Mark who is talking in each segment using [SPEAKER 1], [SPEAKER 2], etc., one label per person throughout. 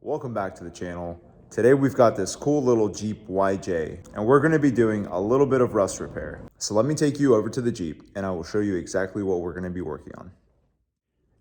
[SPEAKER 1] Welcome back to the channel. Today we've got this cool little Jeep YJ, and we're gonna be doing a little bit of rust repair. So let me take you over to the Jeep and I will show you exactly what we're gonna be working on.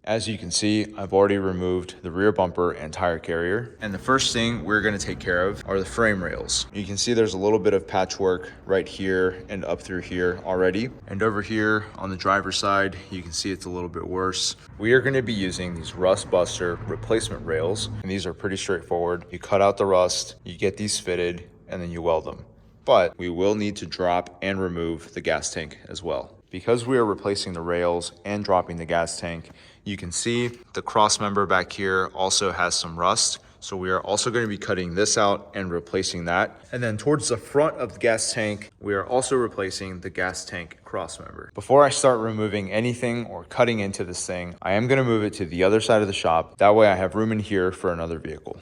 [SPEAKER 1] As you can see, I've already removed the rear bumper and tire carrier. And the first thing we're gonna take care of are the frame rails. You can see there's a little bit of patchwork right here and up through here already. And over here on the driver's side, you can see it's a little bit worse. We are gonna be using these Rust Buster replacement rails. And these are pretty straightforward. You cut out the rust, you get these fitted, and then you weld them. But we will need to drop and remove the gas tank as well. Because we are replacing the rails and dropping the gas tank, you can see the cross member back here also has some rust. So we are also going to be cutting this out and replacing that. And then towards the front of the gas tank, we are also replacing the gas tank cross member. Before I start removing anything or cutting into this thing, I am going to move it to the other side of the shop. That way I have room in here for another vehicle.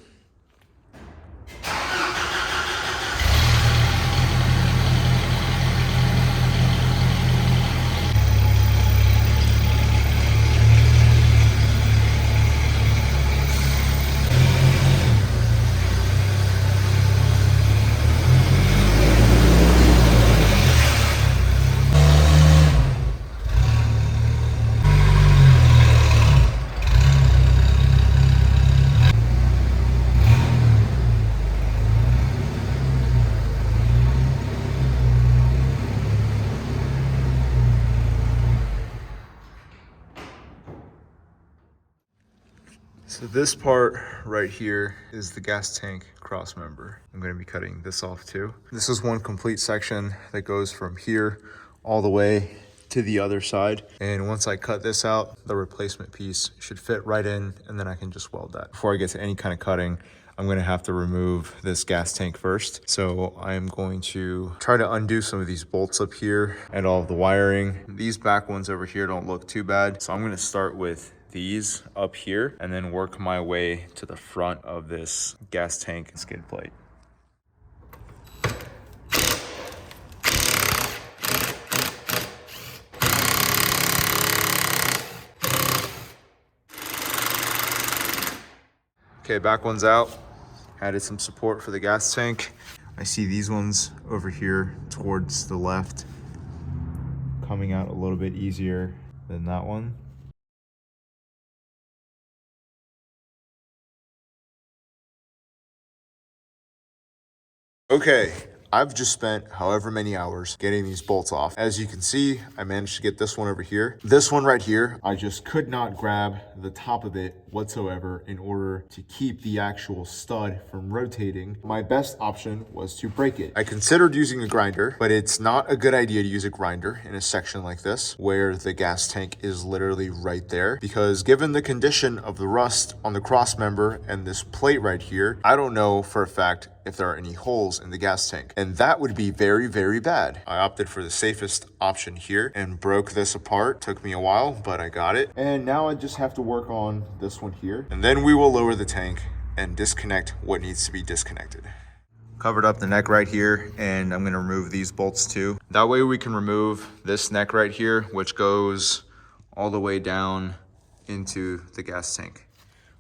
[SPEAKER 1] So this part right here is the gas tank cross member. I'm going to be cutting this off too. This is one complete section that goes from here all the way to the other side. And once I cut this out, the replacement piece should fit right in, and then I can just weld that. Before I get to any kind of cutting, I'm going to have to remove this gas tank first. So I'm going to try to undo some of these bolts up here and all of the wiring. These back ones over here don't look too bad. So I'm going to start with these up here and then work my way to the front of this gas tank skid plate. Okay, back one's out. Added some support for the gas tank. I see these ones over here towards the left coming out a little bit easier than that one. Okay, I've just spent however many hours getting these bolts off. As you can see, I managed to get this one over here. This one right here, I just could not grab the top of it whatsoever in order to keep the actual stud from rotating. My best option was to break it. I considered using a grinder, but it's not a good idea to use a grinder in a section like this where the gas tank is literally right there, because given the condition of the rust on the cross member and this plate right here, I don't know for a fact if there are any holes in the gas tank. And that would be very, very bad. I opted for the safest option here and broke this apart. Took me a while, but I got it. And now I just have to work on this one here. And then we will lower the tank and disconnect what needs to be disconnected. Covered up the neck right here, and I'm gonna remove these bolts too. That way we can remove this neck right here, which goes all the way down into the gas tank.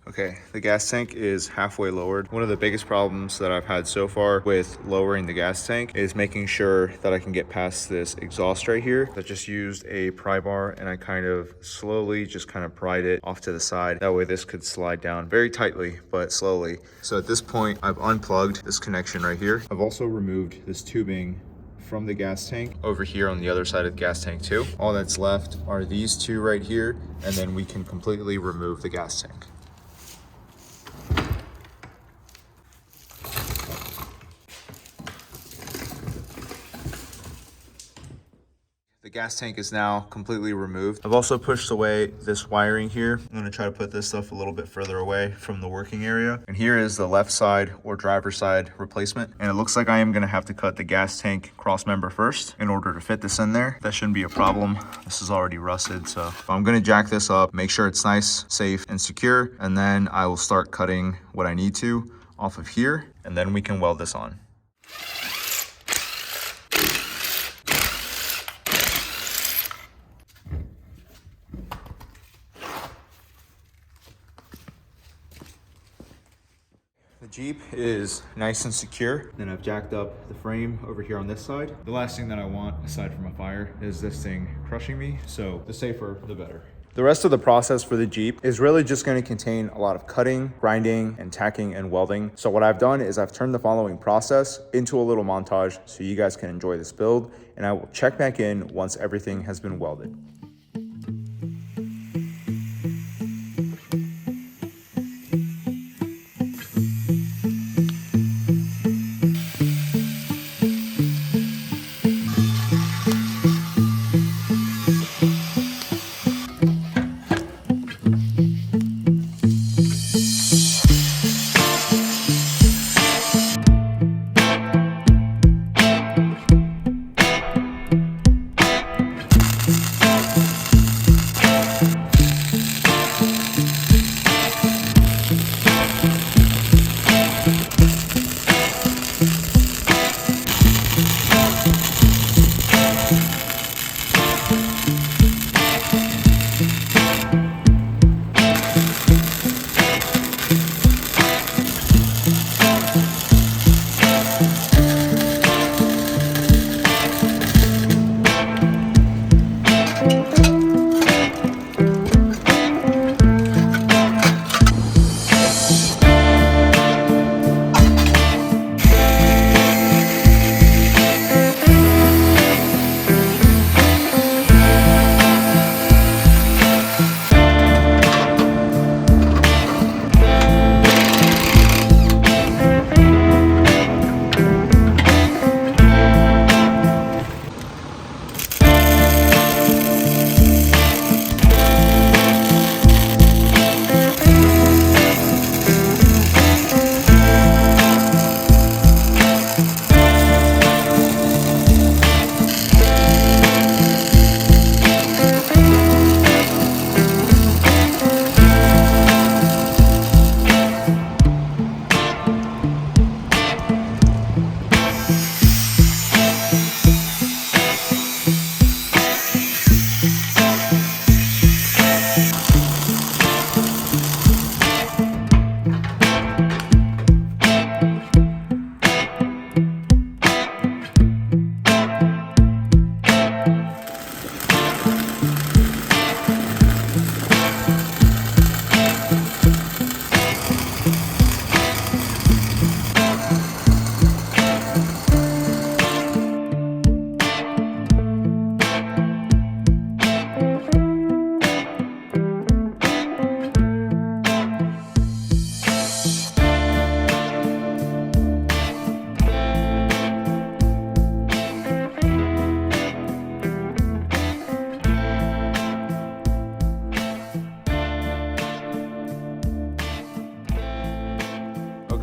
[SPEAKER 1] Okay, the gas tank is halfway lowered. One of the biggest problems that I've had so far with lowering the gas tank is making sure that I can get past this exhaust right here. I just used a pry bar and I kind of slowly just kind of pried it off to the side. That way this could slide down very tightly, but slowly. So at this point, I've unplugged this connection right here. I've also removed this tubing from the gas tank over here on the other side of the gas tank too. All that's left are these two right here, and then we can completely remove the gas tank. The gas tank is now completely removed. I've also pushed away this wiring here. I'm gonna try to put this stuff a little bit further away from the working area. And here is the left side or driver's side replacement. And it looks like I am gonna have to cut the gas tank cross member first in order to fit this in there. That shouldn't be a problem. This is already rusted, so I'm gonna jack this up, make sure it's nice, safe, and secure. And then I will start cutting what I need to off of here, and then we can weld this on. Jeep is nice and secure. Then I've jacked up the frame over here on this side. The last thing that I want, aside from a fire, is this thing crushing me. So the safer, the better. The rest of the process for the Jeep is really just going to contain a lot of cutting, grinding, and tacking and welding. So what I've done is I've turned the following process into a little montage so you guys can enjoy this build, and I will check back in once everything has been welded.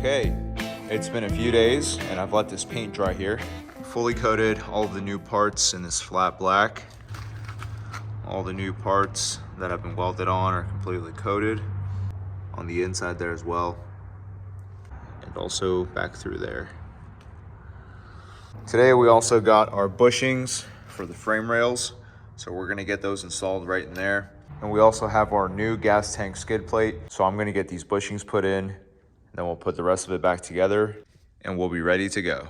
[SPEAKER 1] Okay, it's been a few days and I've let this paint dry here. Fully coated all of the new parts in this flat black. All the new parts that have been welded on are completely coated on the inside there as well, and also back through there. Today we also got our bushings for the frame rails, so we're gonna get those installed right in there. And we also have our new gas tank skid plate, so I'm gonna get these bushings put in, then we'll put the rest of it back together and we'll be ready to go.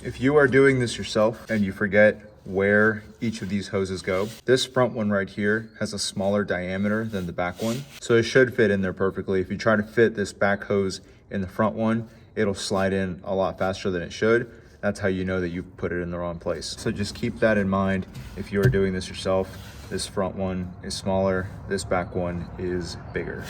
[SPEAKER 1] If you are doing this yourself and you forget where each of these hoses go, this front one right here has a smaller diameter than the back one, so it should fit in there perfectly. If you try to fit this back hose in the front one, it'll slide in a lot faster than it should. That's how you know that you put it in the wrong place. So just keep that in mind if you are doing this yourself. This front one is smaller, this back one is bigger.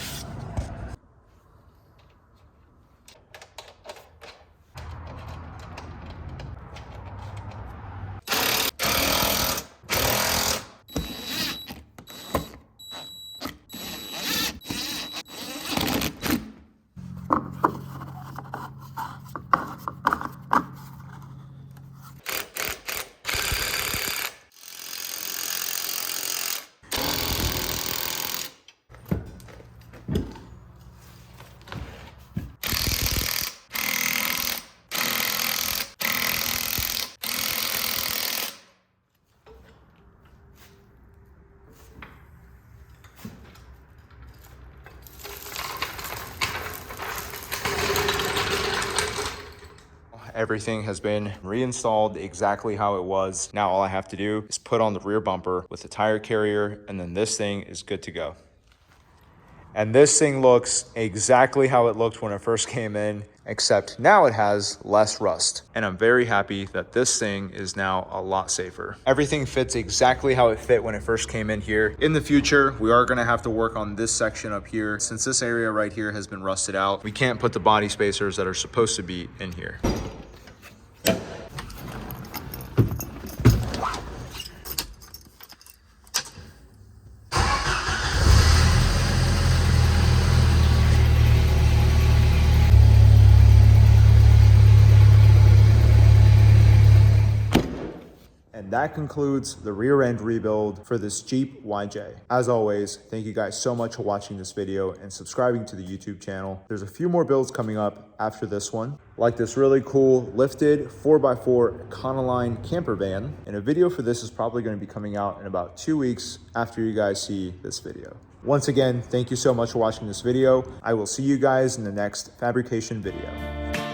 [SPEAKER 1] Everything has been reinstalled exactly how it was. Now all I have to do is put on the rear bumper with the tire carrier, and then this thing is good to go. And this thing looks exactly how it looked when it first came in, except now it has less rust. And I'm very happy that this thing is now a lot safer. Everything fits exactly how it fit when it first came in here. In the future, we are gonna have to work on this section up here. Since this area right here has been rusted out, we can't put the body spacers that are supposed to be in here. That concludes the rear end rebuild for this Jeep YJ. As always, thank you guys so much for watching this video and subscribing to the YouTube channel. There's a few more builds coming up after this one, like this really cool lifted 4x4 Econoline camper van. And a video for this is probably going to be coming out in about 2 weeks after you guys see this video. Once again, thank you so much for watching this video. I will see you guys in the next fabrication video.